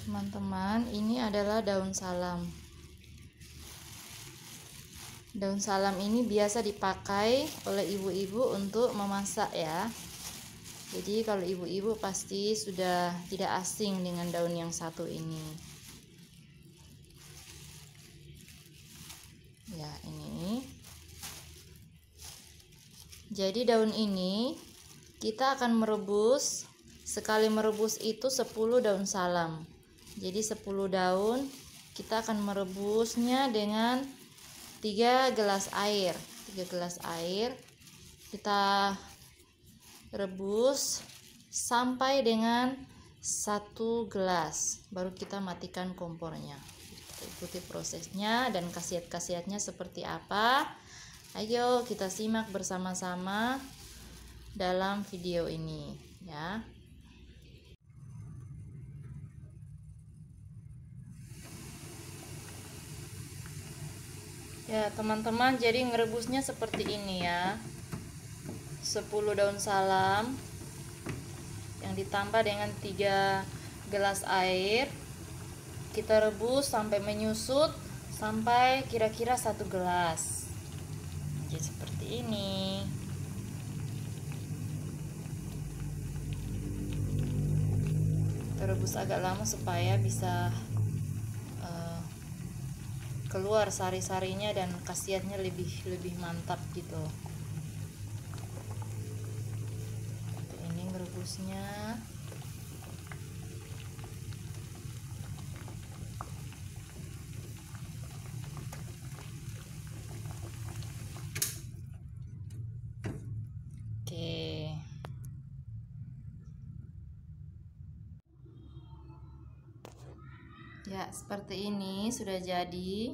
Teman-teman, ini adalah daun salam. Daun salam ini biasa dipakai oleh ibu-ibu untuk memasak ya. Jadi kalau ibu-ibu pasti sudah tidak asing dengan daun yang satu ini. Ya, ini. Jadi daun ini kita akan merebus. Sekali merebus itu 10 daun salam. Jadi 10 daun kita akan merebusnya dengan 3 gelas air. 3 gelas air kita rebus sampai dengan 1 gelas, baru kita matikan kompornya. Kita ikuti prosesnya dan khasiat-khasiatnya seperti apa. Ayo kita simak bersama-sama dalam video ini ya. Ya teman-teman, jadi ngerebusnya seperti ini ya. 10 daun salam yang ditambah dengan 3 gelas air, kita rebus sampai menyusut, sampai kira-kira 1 gelas. Jadi seperti ini. Kita rebus agak lama supaya bisa keluar sari-sarinya dan khasiatnya lebih mantap gitu. Ini merebusnya. Oke. Ya, seperti ini sudah jadi.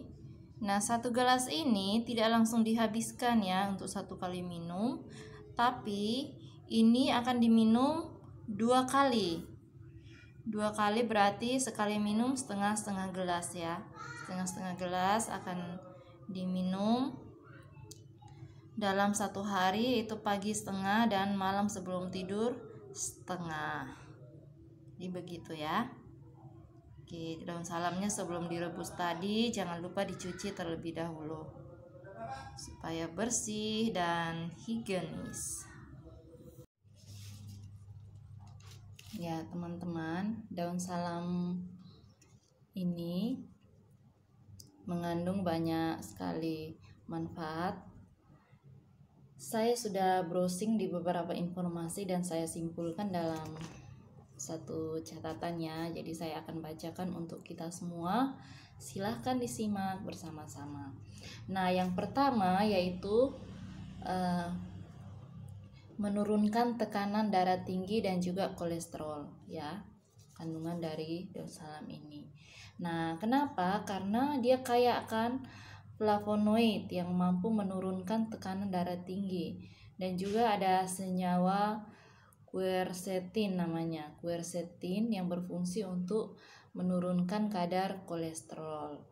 Nah, 1 gelas ini tidak langsung dihabiskan ya untuk 1 kali minum, tapi ini akan diminum 2 kali. 2 kali berarti sekali minum setengah gelas ya. Setengah gelas akan diminum dalam 1 hari, itu pagi setengah dan malam sebelum tidur setengah. Jadi begitu ya. Oke, daun salamnya sebelum direbus tadi jangan lupa dicuci terlebih dahulu supaya bersih dan higienis. Ya teman-teman, daun salam ini mengandung banyak sekali manfaat. Saya sudah browsing di beberapa informasi dan saya simpulkan dalam satu catatannya, jadi saya akan bacakan untuk kita semua. Silahkan disimak bersama-sama. Nah, yang pertama yaitu menurunkan tekanan darah tinggi dan juga kolesterol ya, kandungan dari daun salam ini. Nah, kenapa? Karena dia kaya akan flavonoid yang mampu menurunkan tekanan darah tinggi, dan juga ada senyawa quercetin namanya, quercetin yang berfungsi untuk menurunkan kadar kolesterol.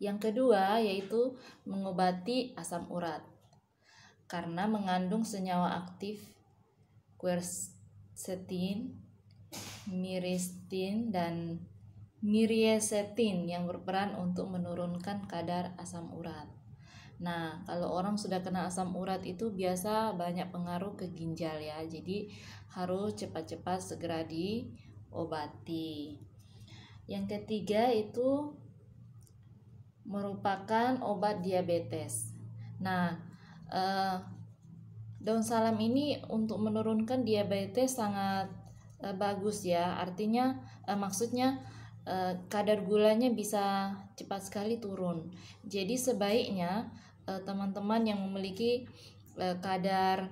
Yang kedua yaitu mengobati asam urat karena mengandung senyawa aktif quercetin, myristin dan miriesetin yang berperan untuk menurunkan kadar asam urat. Nah, kalau orang sudah kena asam urat itu biasa banyak pengaruh ke ginjal ya. Jadi harus cepat-cepat segera diobati. Yang ketiga itu merupakan obat diabetes. Nah, daun salam ini untuk menurunkan diabetes sangat bagus ya. Artinya maksudnya kadar gulanya bisa cepat sekali turun. Jadi sebaiknya teman-teman yang memiliki kadar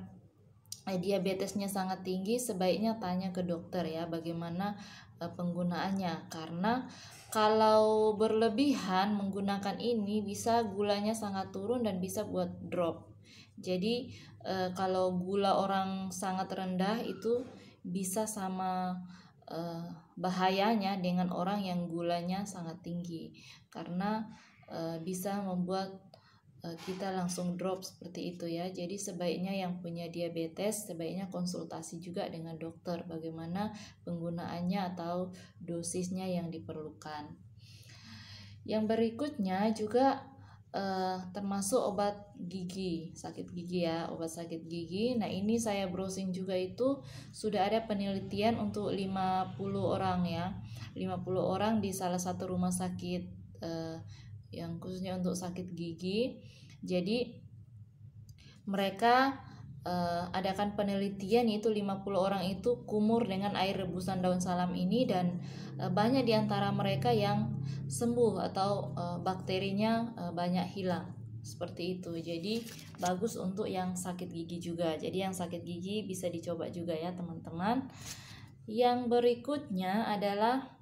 diabetesnya sangat tinggi sebaiknya tanya ke dokter ya bagaimana penggunaannya, karena kalau berlebihan menggunakan ini bisa gulanya sangat turun dan bisa buat drop. Jadi kalau gula orang sangat rendah itu bisa sama bahayanya dengan orang yang gulanya sangat tinggi, karena bisa membuat kita langsung drop seperti itu ya. Jadi sebaiknya yang punya diabetes sebaiknya konsultasi juga dengan dokter bagaimana penggunaannya atau dosisnya yang diperlukan. Yang berikutnya juga termasuk obat gigi, sakit gigi ya, obat sakit gigi. Nah, ini saya browsing juga itu sudah ada penelitian untuk 50 orang ya. 50 orang di salah satu rumah sakit yang khususnya untuk sakit gigi. Jadi mereka adakan penelitian yaitu 50 orang itu kumur dengan air rebusan daun salam ini, dan banyak di antara mereka yang sembuh atau bakterinya banyak hilang seperti itu. Jadi bagus untuk yang sakit gigi juga. Jadi yang sakit gigi bisa dicoba juga ya teman-teman. Yang berikutnya adalah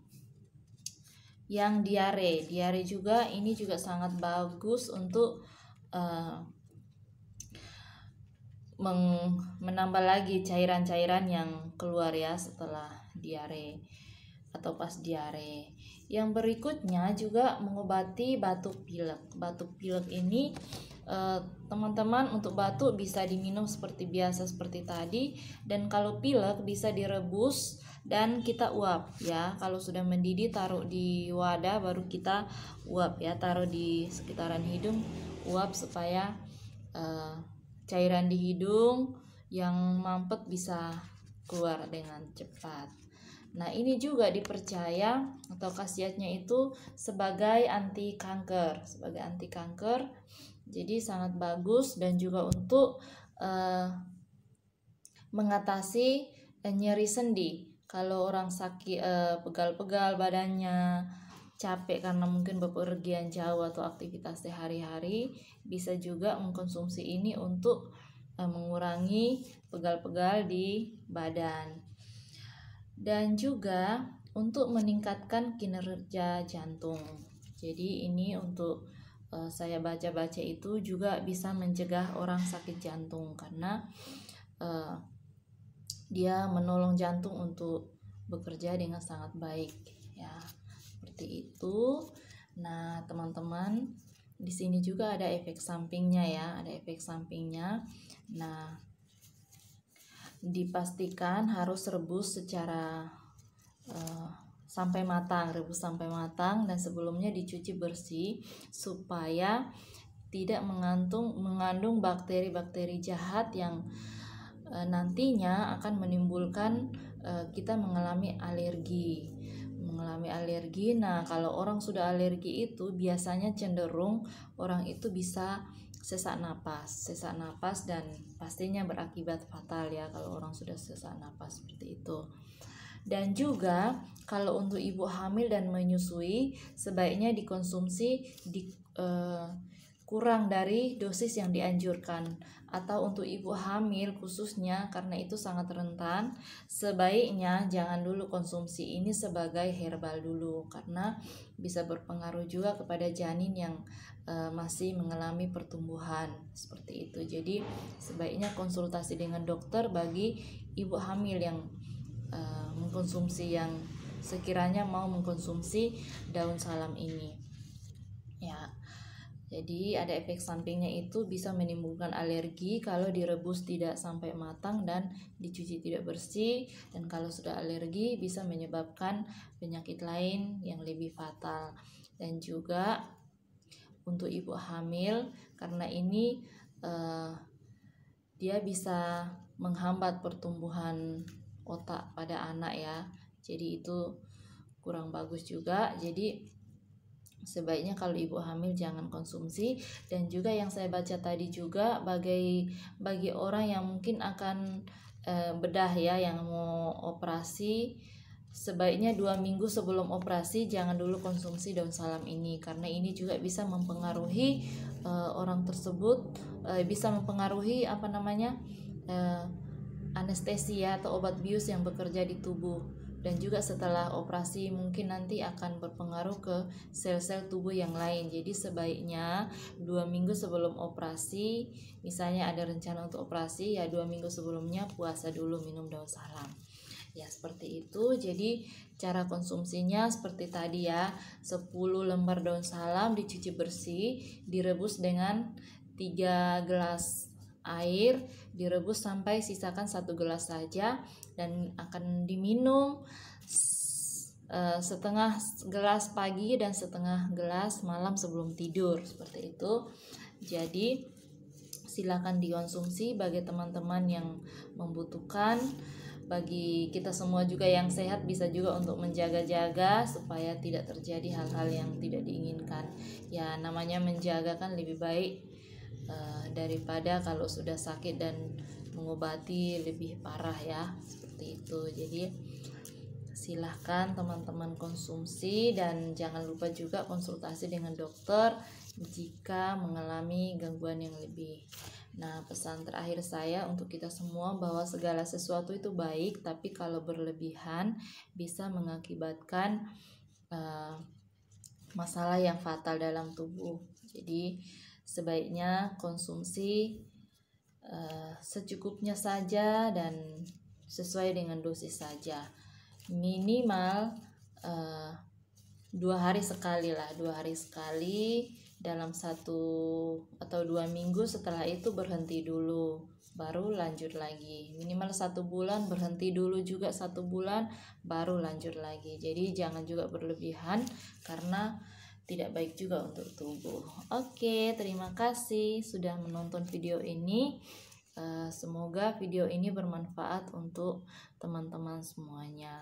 yang diare. Diare juga ini juga sangat bagus untuk menambah lagi cairan-cairan yang keluar ya setelah diare atau pas diare. Yang berikutnya juga mengobati batuk pilek. Batuk pilek ini teman-teman, untuk batuk bisa diminum seperti biasa seperti tadi, dan kalau pilek bisa direbus dan kita uap ya. Kalau sudah mendidih taruh di wadah baru kita uap ya, taruh di sekitaran hidung, uap supaya cairan di hidung yang mampet bisa keluar dengan cepat. Nah, ini juga dipercaya atau khasiatnya itu sebagai anti kanker, jadi sangat bagus, dan juga untuk mengatasi nyeri sendi. Kalau orang sakit pegal-pegal badannya, capek karena mungkin bepergian jauh atau aktivitas sehari-hari, bisa juga mengkonsumsi ini untuk mengurangi pegal-pegal di badan. Dan juga untuk meningkatkan kinerja jantung. Jadi ini untuk saya baca-baca itu juga bisa mencegah orang sakit jantung karena dia menolong jantung untuk bekerja dengan sangat baik ya. Seperti itu. Nah, teman-teman, di sini juga ada efek sampingnya ya, ada efek sampingnya. Nah, dipastikan harus rebus secara sampai matang, dan sebelumnya dicuci bersih supaya tidak mengandung bakteri-bakteri jahat yang nantinya akan menimbulkan kita mengalami alergi. Nah, kalau orang sudah alergi itu biasanya cenderung orang itu bisa sesak napas dan pastinya berakibat fatal ya kalau orang sudah sesak napas seperti itu. Dan juga kalau untuk ibu hamil dan menyusui sebaiknya dikonsumsi kurang dari dosis yang dianjurkan. Atau untuk ibu hamil khususnya karena itu sangat rentan, sebaiknya jangan dulu konsumsi ini sebagai herbal dulu karena bisa berpengaruh juga kepada janin yang masih mengalami pertumbuhan seperti itu. Jadi sebaiknya konsultasi dengan dokter bagi ibu hamil yang mengkonsumsi, yang sekiranya mau mengkonsumsi daun salam ini ya. Jadi ada efek sampingnya itu bisa menimbulkan alergi kalau direbus tidak sampai matang dan dicuci tidak bersih, dan kalau sudah alergi bisa menyebabkan penyakit lain yang lebih fatal. Dan juga untuk ibu hamil karena ini dia bisa menghambat pertumbuhan otak pada anak ya, jadi itu kurang bagus juga. Jadi sebaiknya kalau ibu hamil jangan konsumsi. Dan juga yang saya baca tadi juga bagi orang yang mungkin akan bedah ya, yang mau operasi, sebaiknya 2 minggu sebelum operasi jangan dulu konsumsi daun salam ini karena ini juga bisa mempengaruhi orang tersebut, bisa mempengaruhi anestesia atau obat bius yang bekerja di tubuh, dan juga setelah operasi mungkin nanti akan berpengaruh ke sel-sel tubuh yang lain. Jadi sebaiknya 2 minggu sebelum operasi, misalnya ada rencana untuk operasi ya 2 minggu sebelumnya puasa dulu minum daun salam. Ya, seperti itu. Jadi cara konsumsinya seperti tadi ya. 10 lembar daun salam dicuci bersih, direbus dengan 3 gelas air, direbus sampai sisakan 1 gelas saja, dan akan diminum setengah gelas pagi dan setengah gelas malam sebelum tidur, seperti itu. Jadi silakan dikonsumsi bagi teman-teman yang membutuhkan. Bagi kita semua juga yang sehat bisa juga untuk menjaga-jaga supaya tidak terjadi hal-hal yang tidak diinginkan. Ya, namanya menjaga kan lebih baik daripada kalau sudah sakit dan mengobati lebih parah ya, seperti itu. Jadi silahkan teman-teman konsumsi, dan jangan lupa juga konsultasi dengan dokter jika mengalami gangguan yang lebih. Nah, pesan terakhir saya untuk kita semua bahwa segala sesuatu itu baik, tapi kalau berlebihan bisa mengakibatkan masalah yang fatal dalam tubuh. Jadi sebaiknya konsumsi secukupnya saja dan sesuai dengan dosis saja. Minimal 2 hari sekali lah, 2 hari sekali dalam 1 atau 2 minggu. Setelah itu berhenti dulu, baru lanjut lagi. Minimal 1 bulan, berhenti dulu juga 1 bulan, baru lanjut lagi. Jadi jangan juga berlebihan karena tidak baik juga untuk tubuh. Oke, terima kasih sudah menonton video ini. Semoga video ini bermanfaat untuk teman-teman semuanya.